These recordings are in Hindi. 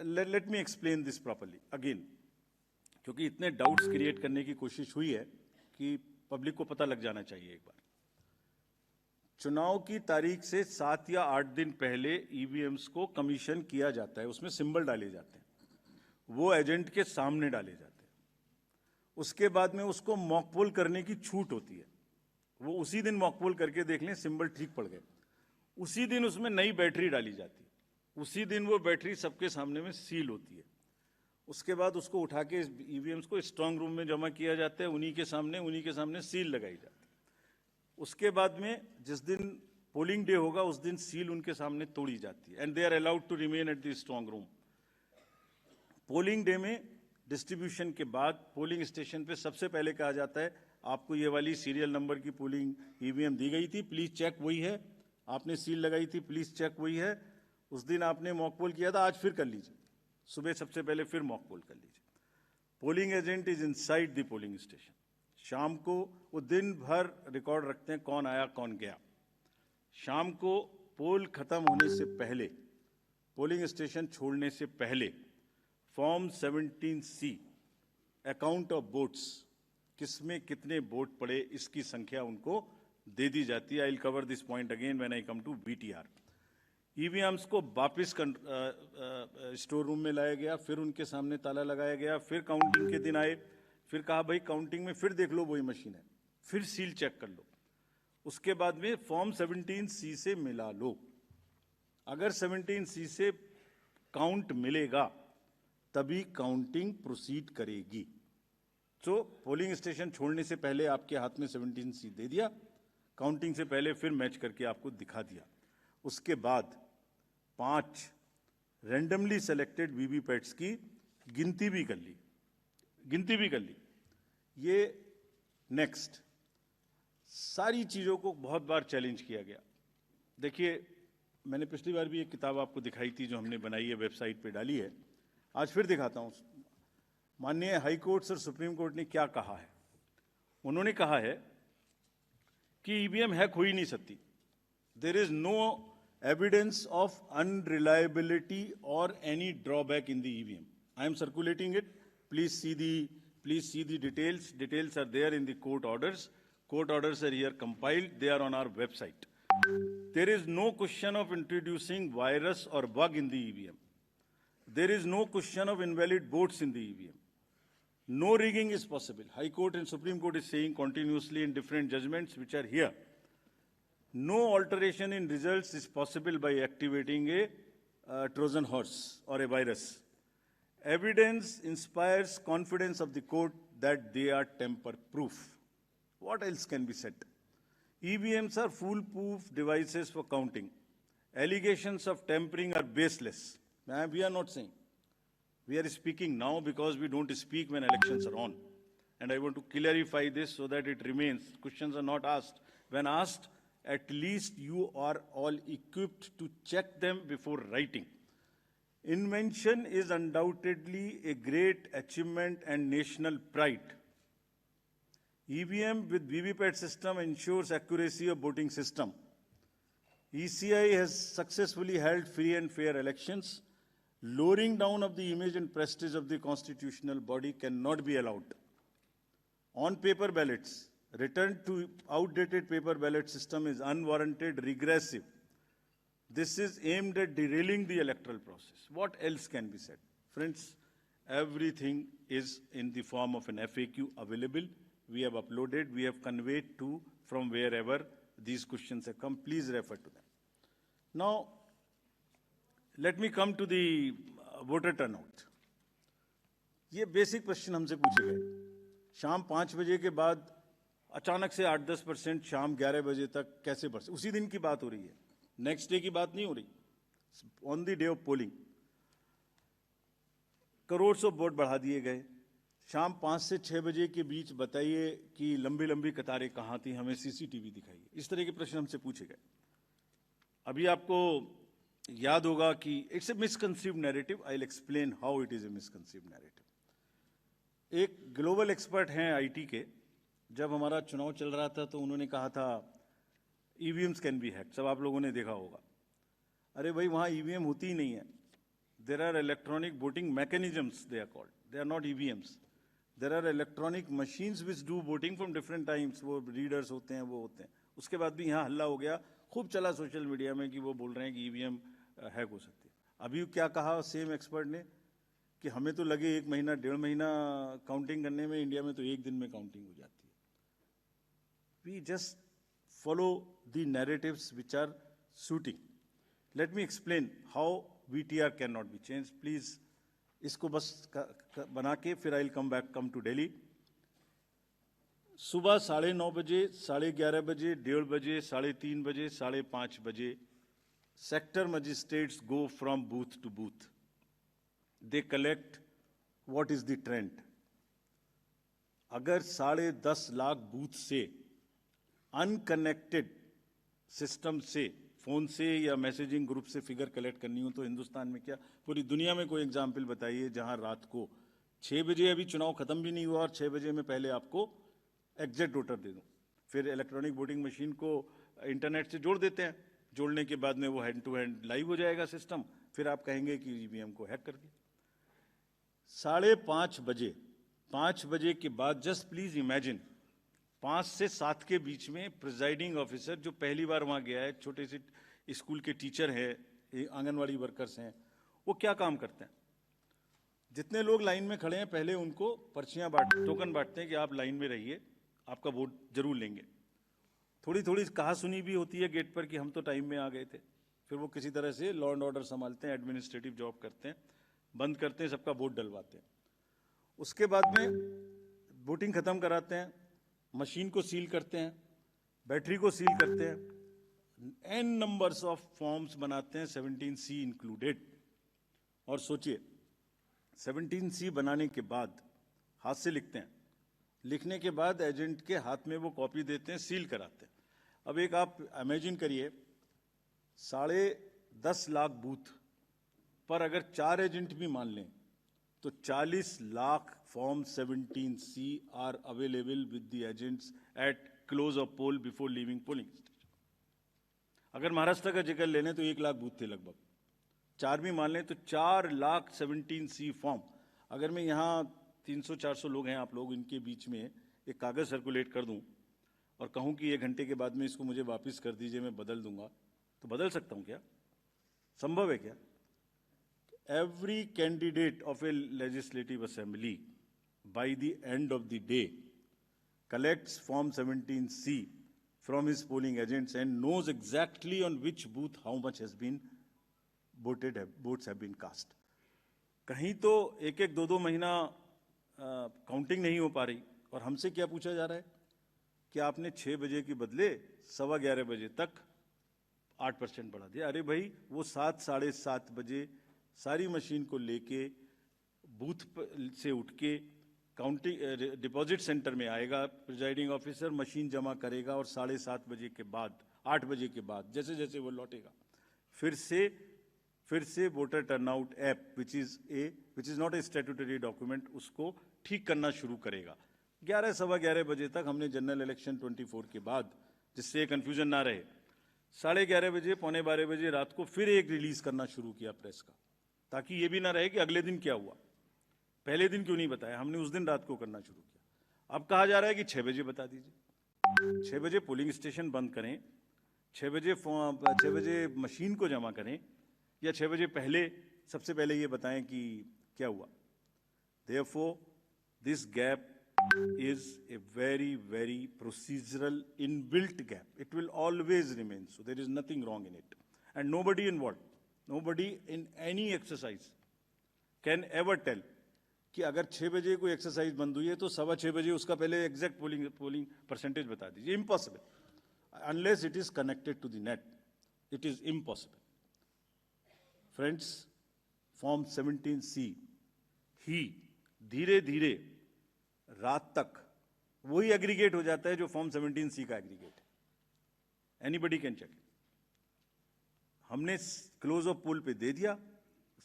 Let me explain this properly again, क्योंकि इतने डाउट्स क्रिएट करने की कोशिश हुई है कि पब्लिक को पता लग जाना चाहिए एक बार। चुनाव की तारीख से 7 या 8 दिन पहले ईवीएम्स को कमीशन किया जाता है, उसमें सिंबल डाले जाते हैं, वो एजेंट के सामने डाले जाते हैं। उसके बाद में उसको मॉकपोल करने की छूट होती है, वो उसी दिन मॉकपोल करके देख लें सिंबल ठीक पड़ गए, उसी दिन उसमें नई बैटरी डाली जाती है, उसी दिन वो बैटरी सबके सामने में सील होती है। उसके बाद उसको उठा के ईवीएम्स को स्ट्रांग रूम में जमा किया जाता है, उन्हीं के सामने सील लगाई जाती है। उसके बाद में जिस दिन पोलिंग डे होगा उस दिन सील उनके सामने तोड़ी जाती है, and they are allowed to remain at the strong room. Polling day में डिस्ट्रीब्यूशन के बाद पोलिंग स्टेशन पे सबसे पहले कहा जाता है आपको ये वाली सीरियल नंबर की पोलिंग ईवीएम दी गई थी, प्लीज चेक वही है, आपने सील लगाई थी, प्लीज चेक वही है, उस दिन आपने मॉक पोल किया था, आज फिर कर लीजिए, सुबह सबसे पहले फिर मॉक पोल कर लीजिए। Polling agent is inside the polling station. शाम को वो दिन भर रिकॉर्ड रखते हैं कौन आया कौन गया। शाम को पोल खत्म होने से पहले, पोलिंग स्टेशन छोड़ने से पहले form 17C account of votes, किसमें कितने वोट पड़े इसकी संख्या उनको दे दी जाती है। I will cover this point again when I come to BTR. EVMs को वापस स्टोर रूम में लाया गया, फिर उनके सामने ताला लगाया गया, फिर काउंटिंग के दिन आए, फिर कहा भाई काउंटिंग में फिर देख लो वही मशीन है, फिर सील चेक कर लो। उसके बाद में फॉर्म 17C से मिला लो, अगर 17C से काउंट मिलेगा तभी काउंटिंग प्रोसीड करेगी। तो पोलिंग स्टेशन छोड़ने से पहले आपके हाथ में 17C दे दिया, काउंटिंग से पहले फिर मैच करके आपको दिखा दिया। उसके बाद 5 रैंडमली सेलेक्टेड वीवीपैट्स की गिनती भी कर ली। ये नेक्स्ट सारी चीज़ों को बहुत बार चैलेंज किया गया। देखिए, मैंने पिछली बार भी एक किताब आपको दिखाई थी जो हमने बनाई है, वेबसाइट पे डाली है, आज फिर दिखाता हूँ। माननीय हाई कोर्ट्स और सुप्रीम कोर्ट ने क्या कहा है। उन्होंने कहा है कि ईवीएम हैक हो ही नहीं सकती। There is no evidence of unreliability और any drawback in the EVM. I am circulating it, please see the details. Details are there in the court orders. Court orders are here compiled. They are on our website. There is no question of introducing virus or bug in the EVM. There is no question of invalid votes in the EVM. No rigging is possible. High Court and Supreme Court is saying continuously in different judgments which are here. No alteration in results is possible by activating a Trojan horse or a virus. Evidence inspires confidence of the court that they are tamper-proof. What else can be said? EVMs are foolproof devices for counting. Allegations of tampering are baseless. We are not saying. We are speaking now because we don't speak when elections are on. And I want to clarify this so that it remains. Questions are not asked. When asked, at least you are all equipped to check them before writing. Invention is undoubtedly a great achievement and national pride. EVM with VVPAT system ensures accuracy of voting system. ECI has successfully held free and fair elections. Lowering down of the image and prestige of the constitutional body cannot be allowed. On paper ballots, return to outdated paper ballot system is unwarranted, regressive. This is aimed at derailing the electoral process. What else can be said? Friends, everything is in the form of an FAQ available. We have uploaded, we have conveyed to from wherever these questions have come. Please refer to them. Now, let me come to the voter turnout. ये बेसिक क्वेश्चन हमसे पूछे गए। शाम 5 बजे के बाद अचानक से 8-10% शाम 11 बजे तक कैसे बढ़ सकते? उसी दिन की बात हो रही है, नेक्स्ट डे की बात नहीं हो रही। On the day of polling crore of vote बढ़ा दिए गए। शाम 5 से 6 बजे के बीच बताइए कि लंबी लंबी कतारें कहाँ थी, हमें सीसीटीवी दिखाइए। इस तरह के प्रश्न हमसे पूछे गए। अभी आपको याद होगा कि it's a misconceived narrative. I will explain how it is a misconceived narrative. एक ग्लोबल एक्सपर्ट हैं आईटी के, जब हमारा चुनाव चल रहा था तो उन्होंने कहा था ईवीएम्स कैन बी हैक्ड। सब आप लोगों ने देखा होगा। अरे भाई, वहाँ ईवीएम होती ही नहीं है। There are electronic voting mechanisms, they are called. They are not EVMs. There are electronic machines which do voting from different times. वो रीडर्स होते हैं, वो होते हैं. उसके बाद भी यहाँ हल्ला हो गया, खूब चला सोशल मीडिया में कि वो बोल रहे हैं कि EVM हैक हो सकती है. अभी क्या कहा सेम एक्सपर्ट ने कि हमें तो लगे 1 महीना 1.5 महीना काउंटिंग करने में, इंडिया में तो 1 दिन में काउंटिंग हो जाती है. We just follow the narratives which are suiting. Let me explain how VTR cannot be changed. Please, इसको बस बना के फिर I'll come to Delhi. सुबह 9:30 बजे, 11:30 बजे, 1:30 बजे, 3:30 बजे, 5:30 बजे, sector magistrates go from booth to booth. They collect what is the trend. अगर 10.5 लाख बूथ से अनकनेक्टेड सिस्टम से, फोन से या मैसेजिंग ग्रुप से फिगर कलेक्ट करनी हो तो हिंदुस्तान में क्या, पूरी दुनिया में कोई एग्जाम्पल बताइए जहां रात को 6 बजे, अभी चुनाव खत्म भी नहीं हुआ और 6 बजे में पहले आपको एग्जैक्ट वोटर दे दूं. फिर इलेक्ट्रॉनिक वोटिंग मशीन को इंटरनेट से जोड़ देते हैं, जोड़ने के बाद में वो हैंड टू हैंड लाइव हो जाएगा सिस्टम. फिर आप कहेंगे कि ईवीएम को हैक कर दिया. 5:30 बजे, 5 बजे के बाद, जस्ट प्लीज इमेजिन, 5 से 7 के बीच में प्रिजाइडिंग ऑफिसर जो पहली बार वहां गया है, छोटे से स्कूल के टीचर हैं, आंगनवाड़ी वर्कर्स हैं, वो क्या काम करते हैं? जितने लोग लाइन में खड़े हैं पहले उनको पर्चियां टोकन बांटते हैं कि आप लाइन में रहिए, आपका वोट जरूर लेंगे. थोड़ी थोड़ी कहा सुनी भी होती है गेट पर कि हम तो टाइम में आ गए थे. फिर वो किसी तरह से लॉ एंड ऑर्डर संभालते हैं, एडमिनिस्ट्रेटिव जॉब करते हैं, बंद करते हैं, सबका वोट डलवाते हैं. उसके बाद में वोटिंग खत्म कराते हैं, मशीन को सील करते हैं, बैटरी को सील करते हैं, n नंबर्स ऑफ फॉर्म्स बनाते हैं, 17C इंक्लूडेड. और सोचिए 17C बनाने के बाद हाथ से लिखते हैं, लिखने के बाद एजेंट के हाथ में वो कॉपी देते हैं, सील कराते हैं. अब एक आप इमेजिन करिए, 10.5 लाख बूथ पर अगर 4 एजेंट भी मान लें तो 40 lakh form 17C are available with the agents at close of poll before leaving polling station. अगर महाराष्ट्र का जिक्र ले लें तो 1 लाख बूथ थे लगभग, 4 भी मान लें तो 4 लाख 17C फॉर्म. अगर मैं यहाँ 300-400 लोग हैं आप लोग, इनके बीच में एक कागज सर्कुलेट कर दूं और कहूं कि 1 घंटे के बाद में इसको मुझे वापस कर दीजिए, मैं बदल दूंगा, तो बदल सकता हूं क्या? संभव है क्या? Every candidate of a legislative assembly by the end of the day collects form 17C from his polling agents and knows exactly on which booth how much has been voted, votes have been cast. कहीं तो 1-1, 2-2 महीना काउंटिंग नहीं हो पा रही और हमसे क्या पूछा जा रहा है कि आपने 6 बजे के बदले 11:15 बजे तक 8% बढ़ा दिया. अरे भाई, वो 7, 7:30 बजे सारी मशीन को लेके बूथ से उठ के काउंटिंग डिपॉजिट सेंटर में आएगा, प्रिजाइडिंग ऑफिसर मशीन जमा करेगा और 7:30 बजे के बाद, 8 बजे के बाद जैसे जैसे वो लौटेगा फिर से voter turnout app which is not a statutory document, उसको ठीक करना शुरू करेगा. 11, 11:15 बजे तक हमने जनरल इलेक्शन 24 के बाद, जिससे कन्फ्यूजन ना रहे, 11:30 बजे, 11:45 बजे रात को फिर एक रिलीज करना शुरू किया प्रेस का, ताकि ये भी ना रहे कि अगले दिन क्या हुआ, पहले दिन क्यों नहीं बताया. हमने उस दिन रात को करना शुरू किया. अब कहा जा रहा है कि 6 बजे बता दीजिए. 6 बजे पोलिंग स्टेशन बंद करें, 6 बजे मशीन को जमा करें, या 6 बजे पहले सबसे पहले ये बताएं कि क्या हुआ. Therefore, this gap is a very, very procedural inbuilt gap. It will always remain so. There is nothing wrong in it. And nobody involved, nobody in any exercise can ever tell कि अगर 6 बजे कोई एक्सरसाइज बंद हुई है तो 6:15 बजे उसका पहले एग्जैक्ट पोलिंग परसेंटेज बता दीजिए. Impossible. Unless it is connected to the net, it is impossible. Friends, form 17C ही धीरे धीरे रात तक वही एग्रीगेट हो जाता है जो फॉर्म 17C का एग्रीगेट है. Anybody can check. हमने क्लोज ऑफ पोल पे दे दिया,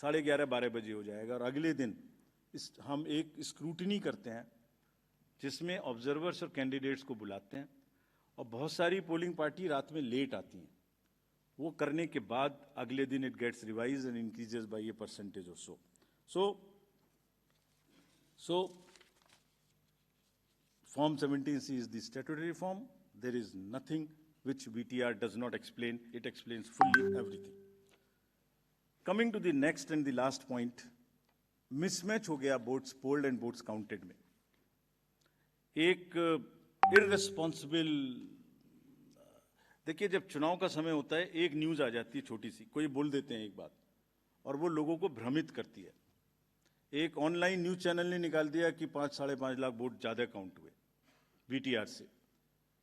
11:30, 12 बजे हो जाएगा और अगले दिन हम एक स्क्रूटनी करते हैं जिसमें ऑब्जर्वर्स और कैंडिडेट्स को बुलाते हैं और बहुत सारी पोलिंग पार्टी रात में लेट आती हैं वो करने के बाद अगले दिन it gets revise and increases by a percentage और so Form 17C is the statutory form. There is nothing which VTR does not explain. It explains fully everything. Coming to the next and the last point, mismatch हो गया votes polled and votes counted में. एक irresponsible, देखिए जब चुनाव का समय होता है एक न्यूज़ आ जाती है छोटी सी, कोई बोल देते हैं एक बात और वो लोगों को भ्रमित करती है. एक ऑनलाइन न्यूज़ चैनल ने निकाल दिया कि 5-5.5 लाख वोट ज़्यादा काउंट हुए वीटीआर से.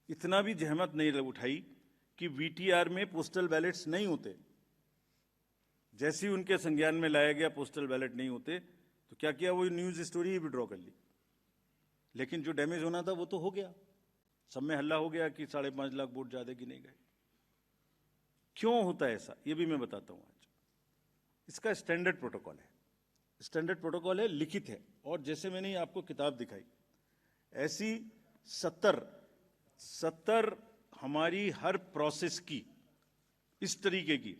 इतना भी जहमत नहीं उठाई कि वीटीआर में पोस्टल बैलेट्स नहीं होते. जैसे ही उनके संज्ञान में लाया गया पोस्टल बैलेट नहीं होते तो क्या किया, वो न्यूज़ स्टोरी ही विड्रॉ कर ली. लेकिन जो डैमेज होना था वो तो हो गया. सब में हल्ला हो गया कि 5.5 लाख वोट ज़्यादा गिने गए. क्यों होता है ऐसा, ये भी मैं बताता हूँ आज. इसका स्टैंडर्ड प्रोटोकॉल है. स्टैंडर्ड प्रोटोकॉल है, लिखित है. और जैसे मैंने आपको किताब दिखाई, ऐसी 70 हमारी हर प्रोसेस की इस तरीके की,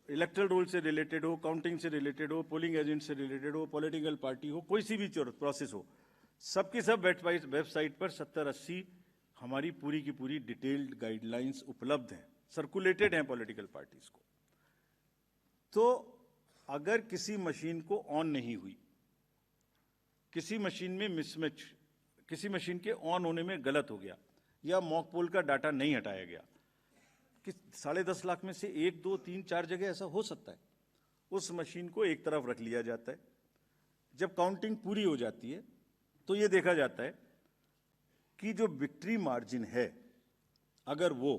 इलेक्टोरल रोल से रिलेटेड हो, काउंटिंग से रिलेटेड हो, पोलिंग एजेंट से रिलेटेड हो, पॉलिटिकल पार्टी हो, कोई सी भी प्रोसेस हो, सबकी सब वेबसाइट पर 70-80 हमारी पूरी की पूरी डिटेल्ड गाइडलाइंस उपलब्ध हैं, सर्कुलेटेड हैं पॉलिटिकल पार्टीज को. तो अगर किसी मशीन को ऑन नहीं हुई, किसी मशीन में मिसमैच, किसी मशीन के ऑन होने में गलत हो गया, या मॉक पोल का डाटा नहीं हटाया गया, कि 10.5 लाख में से 1, 2, 3, 4 जगह ऐसा हो सकता है, उस मशीन को एक तरफ रख लिया जाता है. जब काउंटिंग पूरी हो जाती है तो ये देखा जाता है कि जो विक्ट्री मार्जिन है अगर वो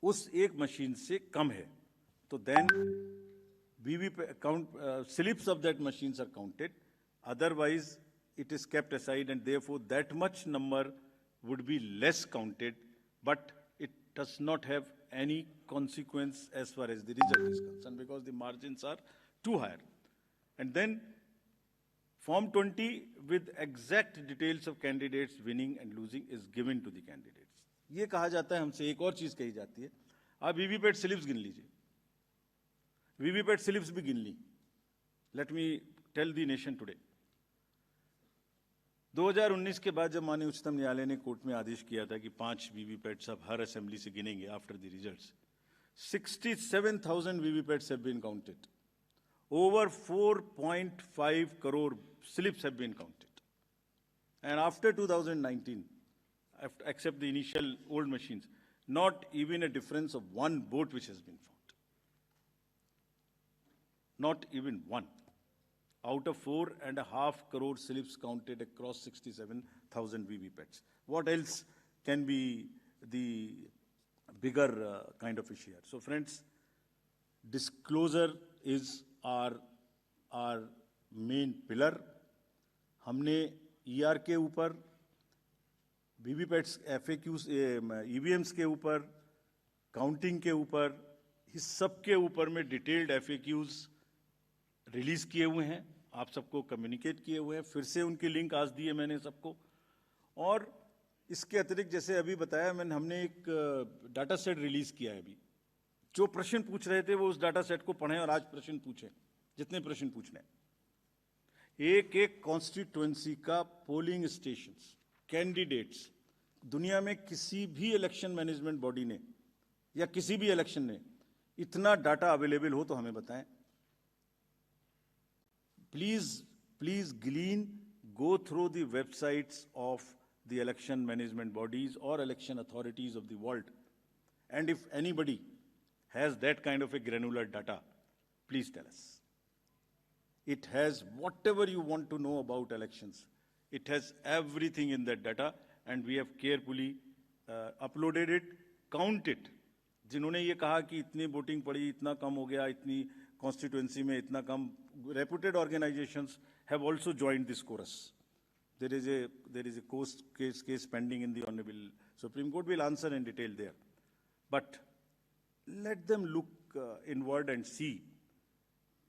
उस एक मशीन से कम है तो then slips of that machines are counted. Otherwise, it is kept aside, and therefore that much number would be less counted, but it does not have any consequence as far as the result is concerned, because the margins are too higher. And then Form 20 with exact details of candidates winning and losing is given to the candidates. ये कहा जाता है हमसे, एक और चीज कही जाती है, आप वीवीपैट स्लिप्स गिन लीजिए. वीवीपैट स्लिप्स भी गिन ली. Let me tell the nation today. 2019 के बाद जब माननीय उच्चतम न्यायालय ने कोर्ट में आदेश किया था कि 5 वीवीपैट्स अब हर असेंबली से गिनेंगे after the results, 67,000 VVPATs have been counted. Over 4.5 crore slips have been counted. And after 2019, except the initial old machines, not even a difference of one vote which has been found. Not even one. Out of 4.5 crore slips counted across 67,000 VVPATs. What else can be the bigger kind of issue here? So friends, disclosure is our main pillar. हमने ER के ऊपर, वीवीपैट्स, FAQs, EVMs के ऊपर, काउंटिंग के ऊपर, इस सब के ऊपर में डिटेल्ड FAQs रिलीज किए हुए हैं, आप सबको कम्युनिकेट किए हुए हैं. फिर से उनके लिंक आज दिए मैंने सबको. और इसके अतिरिक्त जैसे अभी बताया मैंने, हमने एक डाटा सेट रिलीज किया है. अभी जो प्रश्न पूछ रहे थे वो उस डाटा सेट को पढ़ें और आज प्रश्न पूछें, जितने प्रश्न पूछने. एक एक कॉन्स्टिट्यूएंसी का पोलिंग स्टेशंस, कैंडिडेट्स, दुनिया में किसी भी इलेक्शन मैनेजमेंट बॉडी ने या किसी भी इलेक्शन ने इतना डाटा अवेलेबल हो तो हमें बताएं. Please glean, go through the websites of the election management bodies or election authorities of the world, and if anybody has that kind of a granular data, please tell us. It has whatever you want to know about elections. It has everything in that data, and we have carefully uploaded it, count it. जिन्होंने ये कहा कि इतनी वोटिंग पड़ी, इतना कम हो गया, इतनी कॉन्स्टिट्यूएंसी में इतना कम, reputed organizations have also joined this chorus. There is a case pending in the Honorable Supreme Court. We'll answer in detail there. But let them look inward and see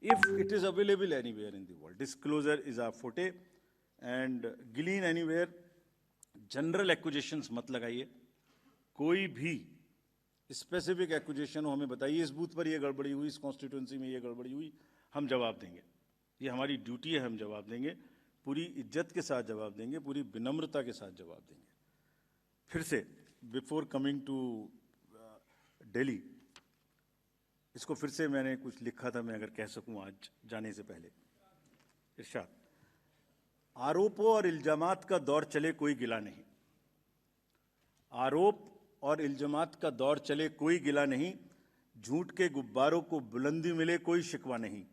if it is available anywhere in the world. Disclosure is our forte, and glean anywhere. General accusations मत लगाइए. कोई भी स्पेसिफिक एक्यूजेशन हो, हमें बताइए इस बूथ पर ये गड़बड़ी हुई, इस कॉन्स्टिट्यूंसी में ये गड़बड़ी हुई, हम जवाब देंगे। ये हमारी ड्यूटी है, हम जवाब देंगे, पूरी इज्जत के साथ जवाब देंगे, पूरी विनम्रता के साथ जवाब देंगे। फिर से बिफोर कमिंग टू दिल्ली, इसको फिर से मैंने कुछ लिखा था, मैं अगर कह सकूं आज जाने से पहले। इरशाद, आरोपों और इल्जामात का दौर चले कोई गिला नहीं। आरोप और इल्जामात का दौर चले कोई गिला नहीं, झूठ के गुब्बारों को बुलंदी मिले कोई शिकवा नहीं।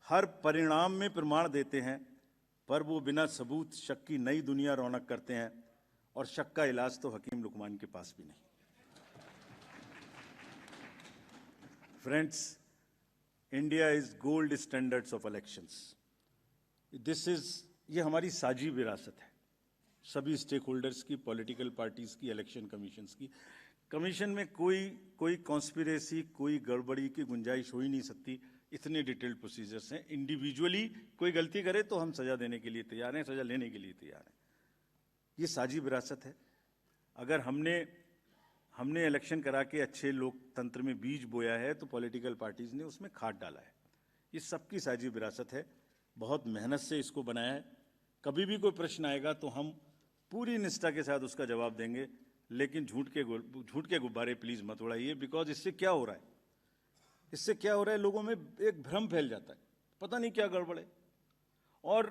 हर परिणाम में प्रमाण देते हैं, पर वो बिना सबूत शक की नई दुनिया रौनक करते हैं, और शक का इलाज तो हकीम लुकमान के पास भी नहीं। Friends, India is gold standards of elections. ये हमारी साझी विरासत है, सभी स्टेक होल्डर्स की, पॉलिटिकल पार्टीज की, इलेक्शन कमीशंस की। कमीशन में कोई कॉन्स्पिरेसी, कोई गड़बड़ी की गुंजाइश हो ही नहीं सकती, इतने डिटेल्ड प्रोसीजर्स हैं। इंडिविजुअली कोई गलती करे तो हम सजा देने के लिए तैयार हैं, सजा लेने के लिए तैयार हैं। ये साझी विरासत है। अगर हमने इलेक्शन करा के अच्छे लोकतंत्र में बीज बोया है, तो पॉलिटिकल पार्टीज ने उसमें खाद डाला है। ये सबकी साझी विरासत है, बहुत मेहनत से इसको बनाया है। कभी भी कोई प्रश्न आएगा तो हम पूरी निष्ठा के साथ उसका जवाब देंगे, लेकिन झूठ के गुब्बारे प्लीज मत उड़ाइए। बिकॉज इससे क्या हो रहा है, लोगों में एक भ्रम फैल जाता है, पता नहीं क्या गड़बड़ है। और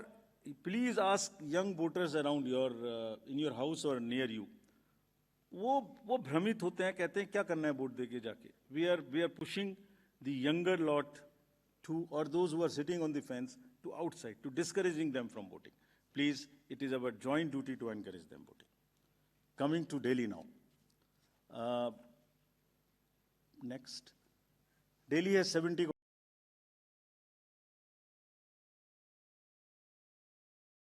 please ask young voters around in your house और नियर यू, वो भ्रमित होते हैं, कहते हैं क्या करना है वोट देके जाके। We are pushing the younger lot to, और those who are sitting on the fence, to outside, to discouraging them from voting. Please, it is our joint duty to encourage them voting. Coming to Delhi now. Next. Delhi has 70